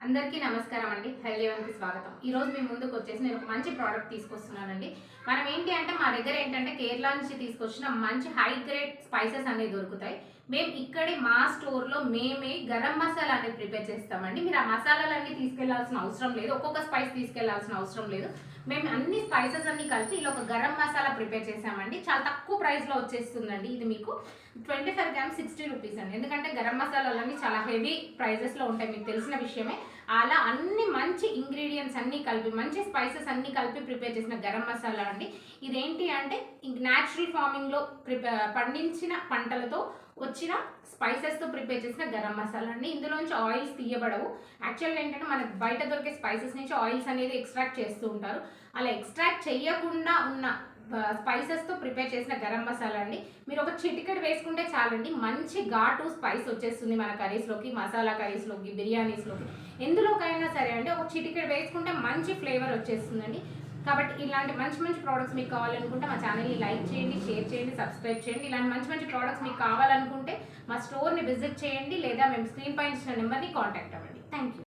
అందరికీ నమస్కారం అండి. హెల్దీ వన్‌కి స్వాగతం. ఈ రోజు మీ ముందుకు వచ్చేసి నేను ఒక మంచి ప్రోడక్ట్ తీసుకొస్తున్నానండి. మనం ఏంటి అంటే మా దగ్గర ఏంటంటే కేరళ నుంచి తీసుకొచ్చిన మంచి హై గ్రేడ్ స్పైసెస్ అనేవి దొరుకుతాయి. మేము ఇక్కడే మా స్టోర్‌లో మేమే గరం మసాలా అనేది ప్రిపేర్ చేస్తామండి. మీరు ఆ మసాలాలన్నీ తీసుకెళ్లాల్సిన అవసరం లేదు. ఒక్కొక్క స్పైస్ తీసుకెళ్లాల్సిన అవసరం లేదు. మేము అన్ని స్పైసెస్ అన్ని కలిపి ఇలా ఒక గరం మసాలా ప్రిపేర్ చేసామండి. చాలా తక్కువ ప్రైస్‌లో వచ్చేస్తుందండి. ఇది మీకు 25 గ్రామ్స్ 60 రూపీస్ అండి. ఎందుకంటే గరం మసాలాలన్నీ చాలా హెవీ ప్రైజెస్‌లో ఉంటాయి, మీకు తెలిసిన విషయమే. అలా అన్ని మంచి ఇంగ్రీడియంట్స్ అన్నీ కలిపి మంచి స్పైసెస్ అన్నీ కలిపి ప్రిపేర్ చేసిన గరం మసాలా అండి. ఇదేంటి అంటే న్యాచురల్ ఫార్మింగ్లో పండించిన పంటలతో వచ్చిన స్పైసెస్తో ప్రిపేర్ చేసిన గరం మసాలా అండి. ఇందులోంచి ఆయిల్స్ తీయబడవు. యాక్చువల్గా ఏంటంటే మనకు బయట దొరికే స్పైసెస్ నుంచి ఆయిల్స్ అనేది ఎక్స్ట్రాక్ట్ చేస్తూ ఉంటారు. అలా ఎక్స్ట్రాక్ట్ చేయకుండా ఉన్న స్పైసెస్తో ప్రిపేర్ చేసిన గరం మసాలా అండి. మీరు ఒక చిటికెడు వేసుకుంటే చాలండి, మంచి ఘాటు స్పైస్ వచ్చేస్తుంది మన కర్రీస్లోకి, మసాలా కర్రీస్లోకి, బిర్యానీస్లోకి, ఎందులోకైనా సరే అండి. ఒక చిటికెడు వేసుకుంటే మంచి ఫ్లేవర్ వచ్చేస్తుందండి. కాబట్టి ఇలాంటి మంచి మంచి ప్రోడక్ట్స్ మీకు కావాలనుకుంటే మా ఛానల్ని లైక్ చేయండి, షేర్ చేయండి, సబ్స్క్రైబ్ చేయండి. ఇలాంటి మంచి మంచి ప్రోడక్ట్స్ మీకు కావాలనుకుంటే మా స్టోర్ని విజిట్ చేయండి, లేదా మేము స్క్రీన్ పైన ఇచ్చిన నెంబర్ని కాంటాక్ట్ అవ్వండి. Thank you.